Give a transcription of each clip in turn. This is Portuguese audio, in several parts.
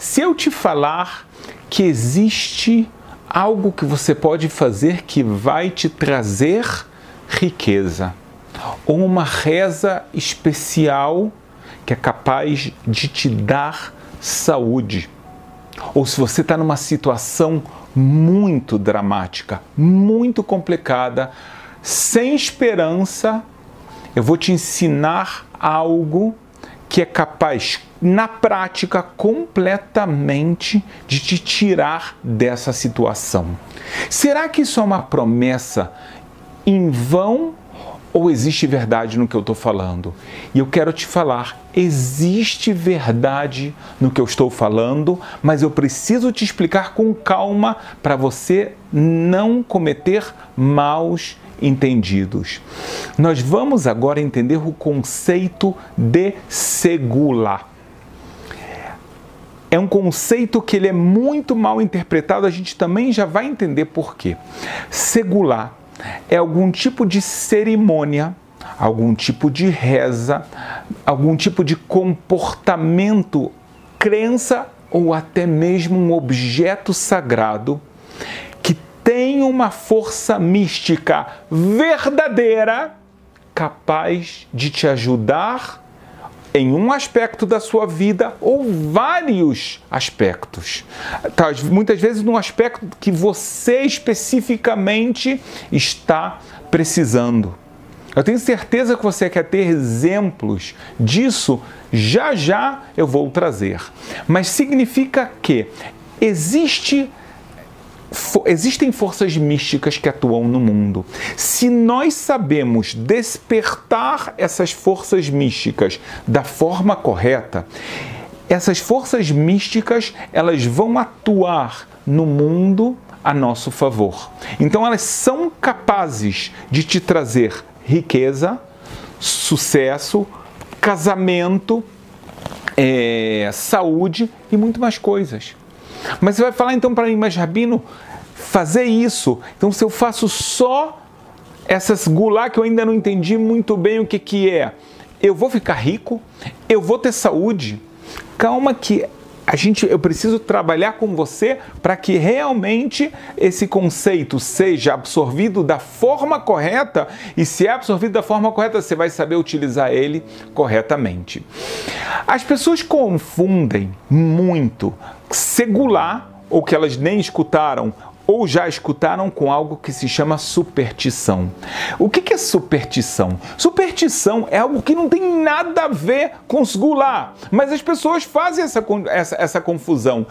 Se eu te falar que existe algo que você pode fazer que vai te trazer riqueza, ou uma reza especial que é capaz de te dar saúde, ou se você está numa situação muito dramática, muito complicada, sem esperança, eu vou te ensinar algo que é capaz, na prática, completamente de te tirar dessa situação. Será que isso é uma promessa em vão ou existe verdade no que eu estou falando? E eu quero te falar, existe verdade no que eu estou falando, mas eu preciso te explicar com calma para você não cometer maus entendidos. Nós vamos agora entender o conceito de segula. É um conceito que ele é muito mal interpretado, a gente também já vai entender por quê. Segular é algum tipo de cerimônia, algum tipo de reza, algum tipo de comportamento, crença ou até mesmo um objeto sagrado que tem uma força mística verdadeira capaz de te ajudar em um aspecto da sua vida ou vários aspectos. Muitas vezes num aspecto que você especificamente está precisando. Eu tenho certeza que você quer ter exemplos disso, já já eu vou trazer. Mas significa que existem forças místicas que atuam no mundo. Se nós sabemos despertar essas forças místicas da forma correta, essas forças místicas, elas vão atuar no mundo a nosso favor. Então elas são capazes de te trazer riqueza, sucesso, casamento, saúde e muito mais coisas. Mas você vai falar então para mim, mas Rabino, fazer isso, então se eu faço só essas gulá que eu ainda não entendi muito bem o que é, eu vou ficar rico? Eu vou ter saúde? Calma que eu preciso trabalhar com você para que realmente esse conceito seja absorvido da forma correta, e se é absorvido da forma correta, você vai saber utilizar ele corretamente. As pessoas confundem muito segular, ou que elas nem escutaram, ou já escutaram, com algo que se chama superstição. O que é superstição? Superstição é algo que não tem nada a ver com segulá, mas as pessoas fazem essa confusão.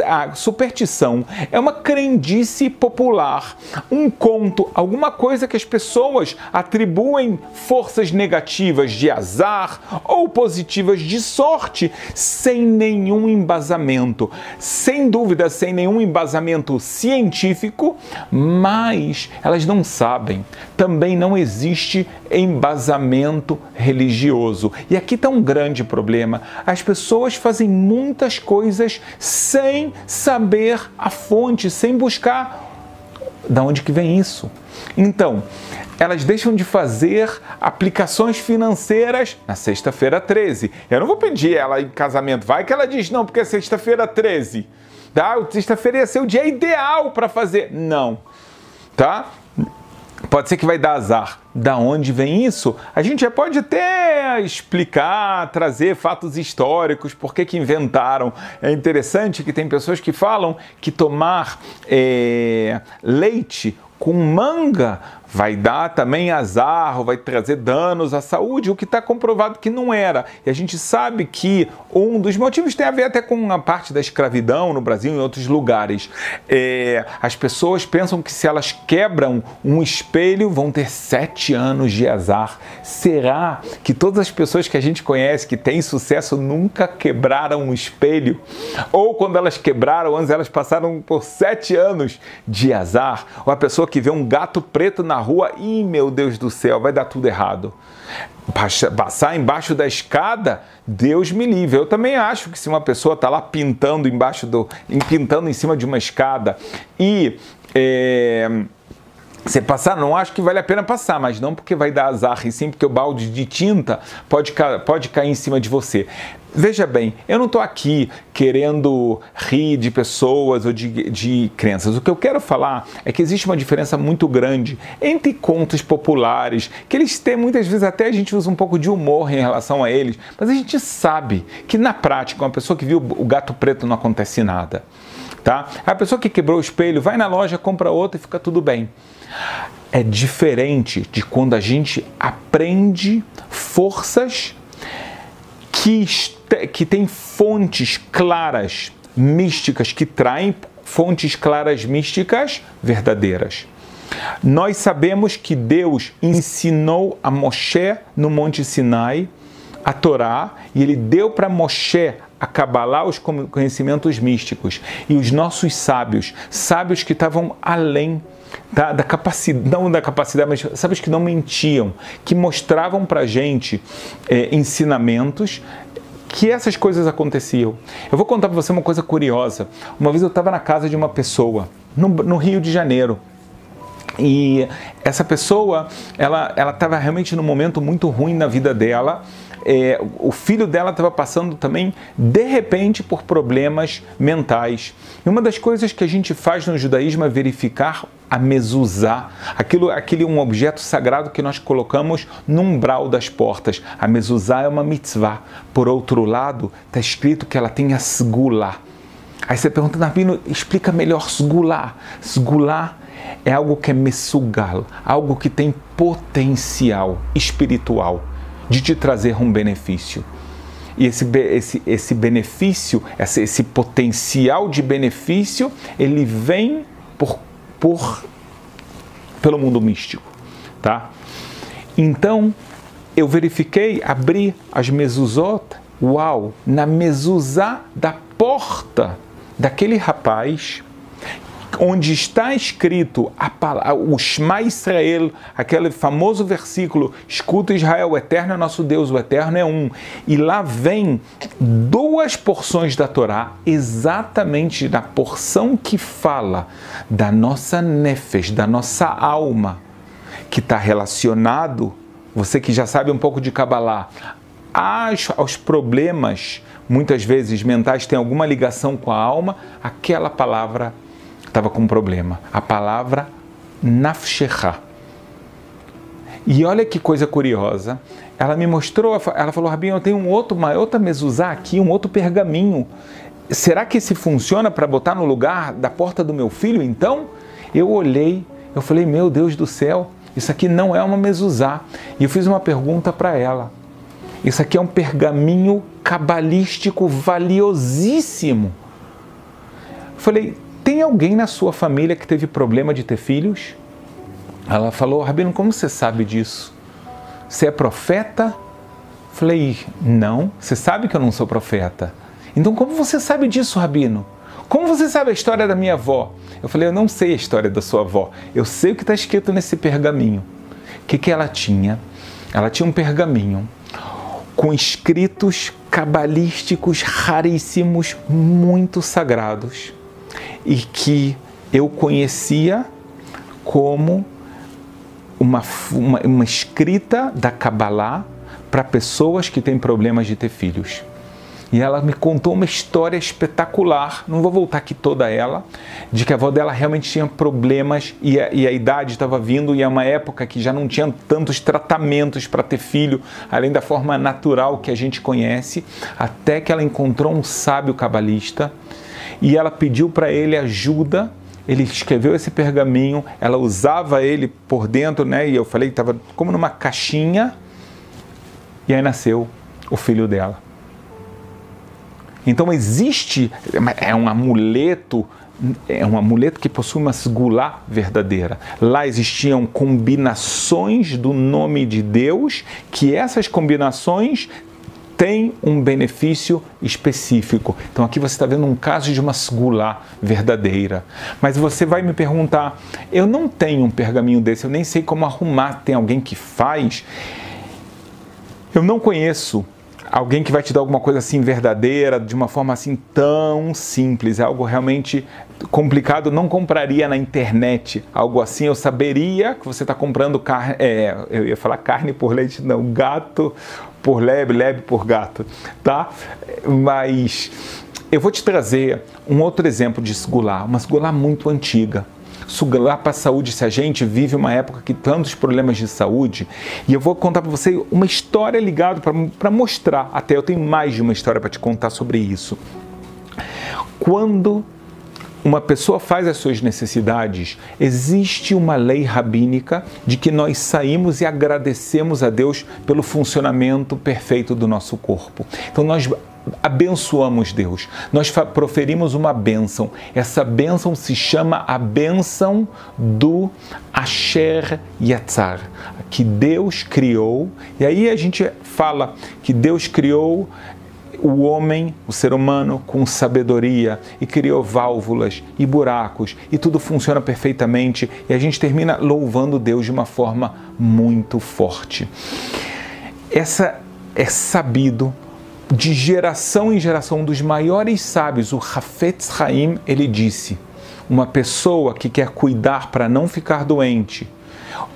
A superstição é uma crendice popular, um conto, alguma coisa que as pessoas atribuem forças negativas de azar ou positivas de sorte, sem nenhum embasamento. Sem dúvida, sem nenhum embasamento científico, mas elas não sabem. Também não existe embasamento religioso. E aqui está um grande problema. As pessoas fazem muitas coisas sem saber a fonte, sem buscar de onde que vem isso. Então, elas deixam de fazer aplicações financeiras na sexta-feira 13. Eu não vou pedir ela em casamento. Vai que ela diz, não, porque é sexta-feira 13. Tá? Sexta-feira ia ser o dia ideal para fazer. Não. Tá? Pode ser que vai dar azar. Da onde vem isso? A gente já pode até explicar, trazer fatos históricos, por que inventaram. É interessante que tem pessoas que falam que tomar leite com manga vai dar também azar, ou vai trazer danos à saúde, o que está comprovado que não era. E a gente sabe que um dos motivos tem a ver até com a parte da escravidão no Brasil e em outros lugares. As pessoas pensam que se elas quebram um espelho, vão ter 7 anos de azar. Será que todas as pessoas que a gente conhece, que têm sucesso, nunca quebraram um espelho? Ou quando elas quebraram, antes elas passaram por 7 anos de azar? Ou a pessoa que vê um gato preto na rua, ih, meu Deus do céu, vai dar tudo errado. Passar embaixo da escada, Deus me livre. Eu também acho que se uma pessoa está lá pintando pintando em cima de uma escada e Você passar, não acho que vale a pena passar, mas não porque vai dar azar, e sim porque o balde de tinta pode cair em cima de você. Veja bem, eu não estou aqui querendo rir de pessoas ou de crenças. O que eu quero falar é que existe uma diferença muito grande entre contos populares, que eles têm, muitas vezes até a gente usa um pouco de humor em relação a eles, mas a gente sabe que na prática, uma pessoa que viu o gato preto não acontece nada. Tá? A pessoa que quebrou o espelho vai na loja, compra outro e fica tudo bem. É diferente de quando a gente aprende forças que têm fontes claras místicas, que traem fontes claras místicas verdadeiras. Nós sabemos que Deus ensinou a Moshe no Monte Sinai a Torá, e ele deu para Moshe a Kabbalah, os conhecimentos místicos. E os nossos sábios que estavam além da capacidade, não da capacidade, mas sábios que não mentiam, que mostravam para a gente ensinamentos, que essas coisas aconteciam. Eu vou contar para você uma coisa curiosa. Uma vez eu estava na casa de uma pessoa, no Rio de Janeiro, e essa pessoa, ela estava realmente num momento muito ruim na vida dela. O filho dela estava passando também, de repente, por problemas mentais. E uma das coisas que a gente faz no judaísmo é verificar a mezuzá, aquele um objeto sagrado que nós colocamos no umbral das portas. A mezuzá é uma mitzvah. Por outro lado, está escrito que ela tem a sgulá. Aí você pergunta, Rabino, explica melhor sgulá. Sgulá é algo que é mesugal, algo que tem potencial espiritual de te trazer um benefício. E esse benefício, esse potencial de benefício, ele vem pelo mundo místico, tá? Então, eu verifiquei, abri as mezuzot, uau, na mezuzá da porta daquele rapaz, onde está escrito o Shema Israel, aquele famoso versículo, escuta Israel, o eterno é nosso Deus, o eterno é um. E lá vem duas porções da Torá, exatamente na porção que fala da nossa nefesh, da nossa alma, que está relacionado, você que já sabe um pouco de Kabbalah, aos problemas, muitas vezes mentais, tem alguma ligação com a alma, aquela palavra estava com um problema. A palavra nafshecha. E olha que coisa curiosa. Ela me mostrou, ela falou, Rabino, eu tenho uma outra mezuzá aqui, um outro pergaminho. Será que esse funciona para botar no lugar da porta do meu filho, então? Eu olhei, eu falei, meu Deus do céu, isso aqui não é uma mezuzá. E eu fiz uma pergunta para ela. Isso aqui é um pergaminho cabalístico valiosíssimo. Eu falei, tem alguém na sua família que teve problema de ter filhos? Ela falou, Rabino, como você sabe disso? Você é profeta? Falei, não, você sabe que eu não sou profeta. Então como você sabe disso, Rabino? Como você sabe a história da minha avó? Eu falei, eu não sei a história da sua avó. Eu sei o que está escrito nesse pergaminho. O que ela tinha? Ela tinha um pergaminho com escritos cabalísticos raríssimos, muito sagrados, e que eu conhecia como uma escrita da Kabbalah para pessoas que têm problemas de ter filhos. E ela me contou uma história espetacular, não vou voltar aqui toda ela, de que a avó dela realmente tinha problemas e a idade estava vindo, e é uma época que já não tinha tantos tratamentos para ter filho, além da forma natural que a gente conhece, até que ela encontrou um sábio cabalista, e ela pediu para ele ajuda. Ele escreveu esse pergaminho, ela usava ele por dentro, né? E eu falei que estava como numa caixinha, e aí nasceu o filho dela. Então existe, é um amuleto que possui uma segulá verdadeira. Lá existiam combinações do nome de Deus, que essas combinações tem um benefício específico. Então aqui você está vendo um caso de uma segulá verdadeira. Mas você vai me perguntar, eu não tenho um pergaminho desse, eu nem sei como arrumar, tem alguém que faz? Eu não conheço alguém que vai te dar alguma coisa assim verdadeira, de uma forma assim tão simples, algo realmente complicado, não compraria na internet. Algo assim, eu saberia que você está comprando carne, eu ia falar carne por leite, não, gato por lebre, lebre por gato, tá? Mas eu vou te trazer um outro exemplo de sgulá, uma sgulá muito antiga. Sgulá para a saúde, se a gente vive uma época que tantos problemas de saúde, e eu vou contar para você uma história ligada para mostrar, até eu tenho mais de uma história para te contar sobre isso. Quando uma pessoa faz as suas necessidades, existe uma lei rabínica de que nós saímos e agradecemos a Deus pelo funcionamento perfeito do nosso corpo. Então nós abençoamos Deus, nós proferimos uma bênção. Essa bênção se chama a bênção do Asher Yatzar, que Deus criou. E aí a gente fala que Deus criou o homem, o ser humano, com sabedoria, e criou válvulas e buracos, e tudo funciona perfeitamente, e a gente termina louvando Deus de uma forma muito forte. Essa é sabido de geração em geração, um dos maiores sábios, o Hafetz Haim, ele disse: uma pessoa que quer cuidar para não ficar doente,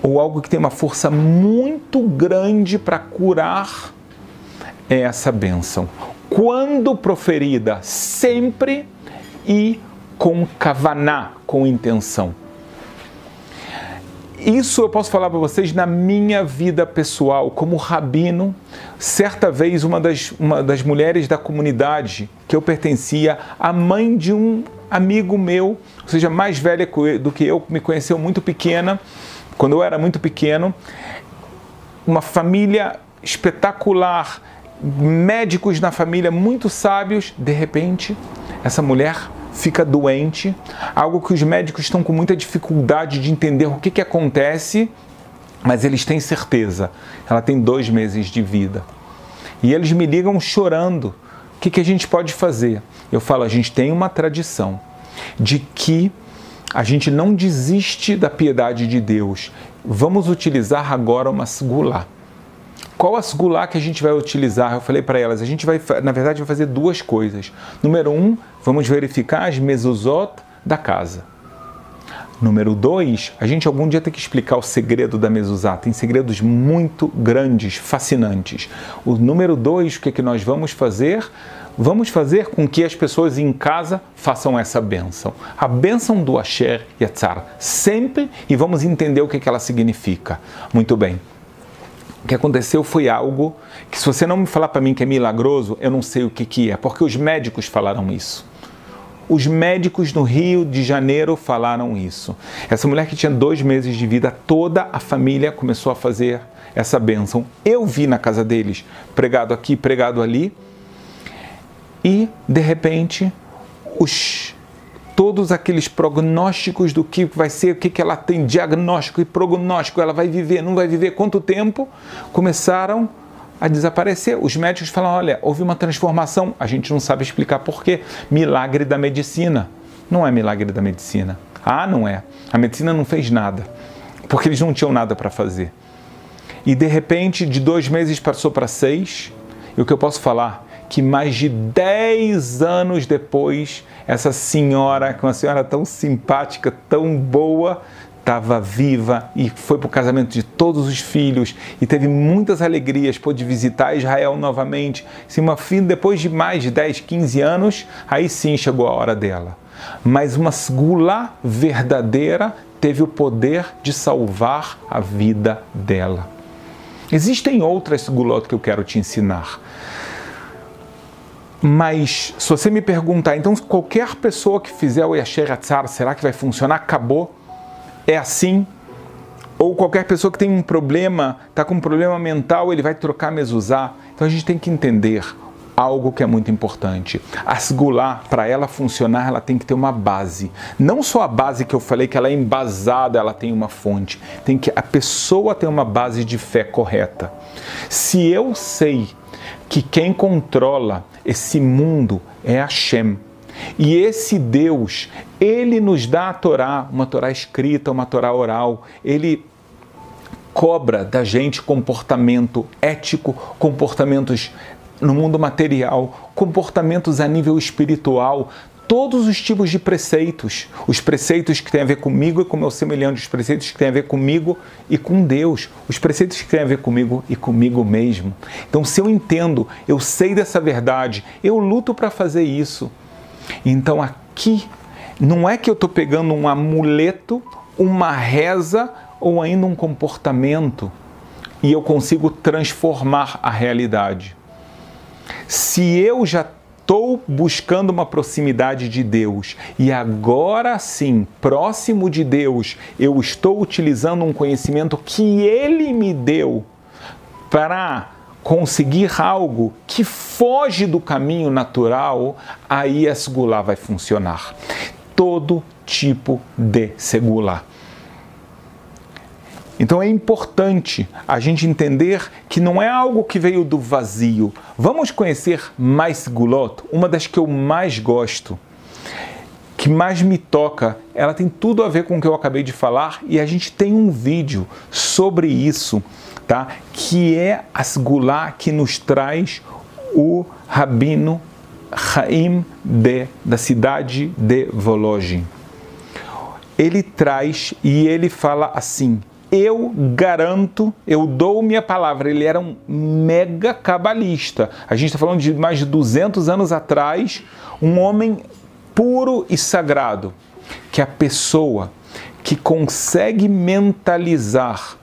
ou algo que tem uma força muito grande para curar, é essa bênção. Quando proferida, sempre e com kavaná, com intenção. Isso eu posso falar para vocês na minha vida pessoal, como rabino. Certa vez, uma das mulheres da comunidade que eu pertencia, a mãe de um amigo meu, ou seja, mais velha do que eu, me conheceu muito pequena, quando eu era muito pequeno, uma família espetacular, médicos na família muito sábios. De repente, essa mulher fica doente, algo que os médicos estão com muita dificuldade de entender o que acontece, mas eles têm certeza, ela tem 2 meses de vida. E eles me ligam chorando: o que a gente pode fazer? Eu falo: a gente tem uma tradição de que a gente não desiste da piedade de Deus. Vamos utilizar agora uma sgulá. Qual a sgulá que a gente vai utilizar? Eu falei para elas, a gente vai, na verdade, vai fazer 2 coisas. Número 1, vamos verificar as mezuzot da casa. Número 2, a gente algum dia tem que explicar o segredo da mezuzá. Tem segredos muito grandes, fascinantes. O número 2, o que nós vamos fazer? Vamos fazer com que as pessoas em casa façam essa bênção. A bênção do Asher Yatzar, sempre, e vamos entender o que ela significa. Muito bem. O que aconteceu foi algo que, se você não me falar para mim que é milagroso, eu não sei o que é, porque os médicos falaram isso. Os médicos no Rio de Janeiro falaram isso. Essa mulher que tinha 2 meses de vida, toda a família começou a fazer essa bênção. Eu vi na casa deles, pregado aqui, pregado ali, e, de repente, todos aqueles prognósticos do que vai ser, o que ela tem, diagnóstico e prognóstico, ela vai viver, não vai viver, quanto tempo, começaram a desaparecer. Os médicos falam: olha, houve uma transformação, a gente não sabe explicar por quê. Milagre da medicina. Não é milagre da medicina. Ah, não é. A medicina não fez nada, porque eles não tinham nada para fazer. E, de repente, de 2 meses passou para 6, e o que eu posso falar? Que mais de 10 anos depois, essa senhora, que é uma senhora tão simpática, tão boa, estava viva e foi para o casamento de todos os filhos e teve muitas alegrias, pôde visitar Israel novamente. Sim, depois de mais de 10, 15 anos, aí sim chegou a hora dela. Mas uma sgulá verdadeira teve o poder de salvar a vida dela. Existem outras sgulot que eu quero te ensinar. Mas, se você me perguntar, então qualquer pessoa que fizer o Asher Yatzar, será que vai funcionar? Acabou? É assim? Ou qualquer pessoa que tem um problema, está com um problema mental, ele vai trocar mezuzá? Então a gente tem que entender algo que é muito importante. A sgulá, para ela funcionar, ela tem que ter uma base. Não só a base que eu falei, que ela é embasada, ela tem uma fonte. A pessoa tem uma base de fé correta. Se eu sei que quem controla esse mundo é Hashem, e esse Deus, ele nos dá a Torá, uma Torá escrita, uma Torá oral, ele cobra da gente comportamento ético, comportamentos no mundo material, comportamentos a nível espiritual, todos os tipos de preceitos. Os preceitos que têm a ver comigo e com o meu semelhante, os preceitos que têm a ver comigo e com Deus, os preceitos que têm a ver comigo e comigo mesmo. Então, se eu entendo, eu sei dessa verdade, eu luto para fazer isso. Então, aqui, não é que eu estou pegando um amuleto, uma reza ou ainda um comportamento e eu consigo transformar a realidade. Se eu já estou buscando uma proximidade de Deus e agora sim, próximo de Deus, eu estou utilizando um conhecimento que Ele me deu para conseguir algo que foge do caminho natural, aí a segulá vai funcionar. Todo tipo de segulá. Então é importante a gente entender que não é algo que veio do vazio. Vamos conhecer mais segulot, uma das que eu mais gosto, que mais me toca. Ela tem tudo a ver com o que eu acabei de falar e a gente tem um vídeo sobre isso, tá? Que é a segulá que nos traz o Rabino Chaim da cidade de Volozhin. Ele traz e ele fala assim: eu garanto, eu dou minha palavra. Ele era um mega cabalista. A gente está falando de mais de 200 anos atrás, um homem puro e sagrado, que a pessoa que consegue mentalizar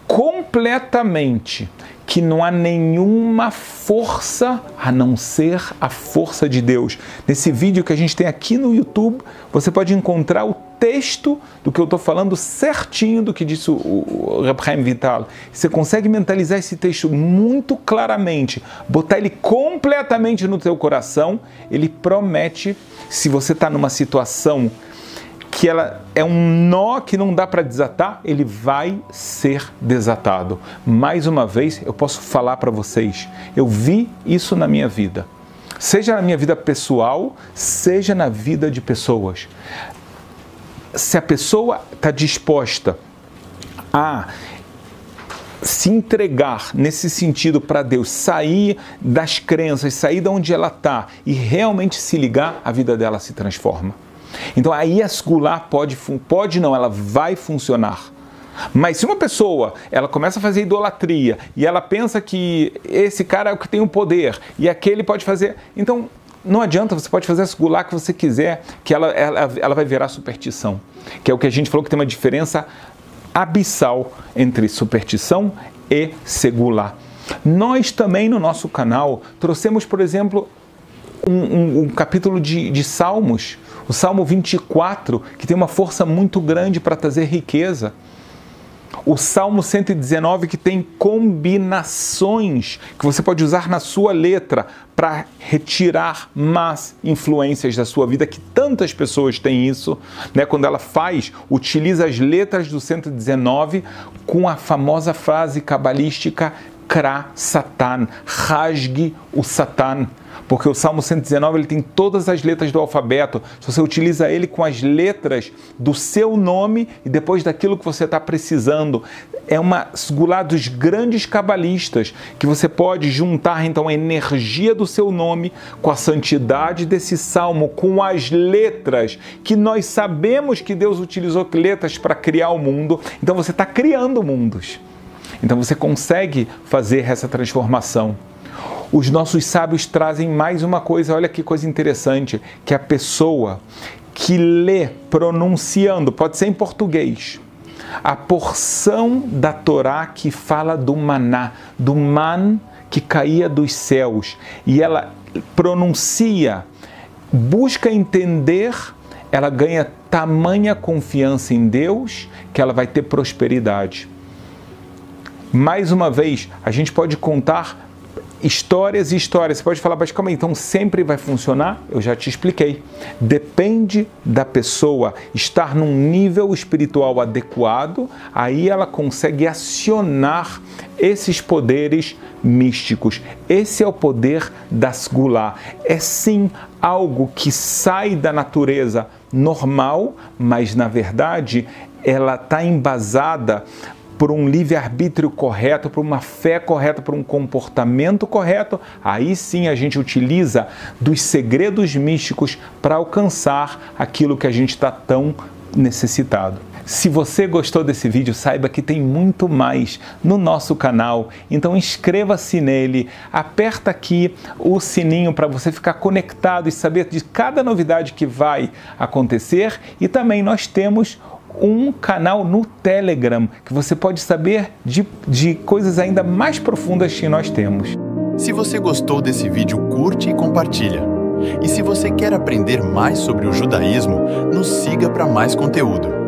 completamente que não há nenhuma força a não ser a força de Deus. Nesse vídeo que a gente tem aqui no YouTube, você pode encontrar o texto do que eu estou falando certinho do que disse o Reb Chaim Vital. Você consegue mentalizar esse texto muito claramente, botar ele completamente no teu coração. Ele promete, se você está numa situação que ela é um nó que não dá para desatar, ele vai ser desatado. Mais uma vez, eu posso falar para vocês, eu vi isso na minha vida. Seja na minha vida pessoal, seja na vida de pessoas. Se a pessoa está disposta a se entregar nesse sentido para Deus, sair das crenças, sair de onde ela está e realmente se ligar, a vida dela se transforma. Então aí a segulá ela vai funcionar. Mas se uma pessoa, ela começa a fazer idolatria e ela pensa que esse cara é o que tem o poder e aquele pode fazer, então não adianta, você pode fazer a segulá que você quiser, que ela vai virar superstição. Que é o que a gente falou, que tem uma diferença abissal entre superstição e segulá. Nós também no nosso canal trouxemos, por exemplo, um capítulo de Salmos, o Salmo 24, que tem uma força muito grande para trazer riqueza. O Salmo 119, que tem combinações que você pode usar na sua letra para retirar más influências da sua vida, que tantas pessoas têm isso, né? Quando ela utiliza as letras do 119 com a famosa frase cabalística Kra Satan, rasgue o Satan. Porque o Salmo 119 ele tem todas as letras do alfabeto. Se você utiliza ele com as letras do seu nome e depois daquilo que você está precisando, é uma segulá dos grandes cabalistas, que você pode juntar então a energia do seu nome com a santidade desse salmo, com as letras, que nós sabemos que Deus utilizou letras para criar o mundo. Então você está criando mundos. Então você consegue fazer essa transformação. Os nossos sábios trazem mais uma coisa, olha que coisa interessante, que a pessoa que lê pronunciando, pode ser em português, a porção da Torá que fala do maná, do man que caía dos céus, e ela pronuncia, busca entender, ela ganha tamanha confiança em Deus que ela vai ter prosperidade. Mais uma vez, a gente pode contar histórias e histórias. Você pode falar, mas calma aí, então sempre vai funcionar? Eu já te expliquei. Depende da pessoa estar num nível espiritual adequado, aí ela consegue acionar esses poderes místicos. Esse é o poder da segulá. É sim algo que sai da natureza normal, mas na verdade ela está embasada por um livre-arbítrio correto, por uma fé correta, por um comportamento correto, aí sim a gente utiliza dos segredos místicos para alcançar aquilo que a gente está tão necessitado. Se você gostou desse vídeo, saiba que tem muito mais no nosso canal, então inscreva-se nele, aperta aqui o sininho para você ficar conectado e saber de cada novidade que vai acontecer, e também nós temos um canal no Telegram, que você pode saber de coisas ainda mais profundas que nós temos. Se você gostou desse vídeo, curte e compartilha. E se você quer aprender mais sobre o judaísmo, nos siga para mais conteúdo.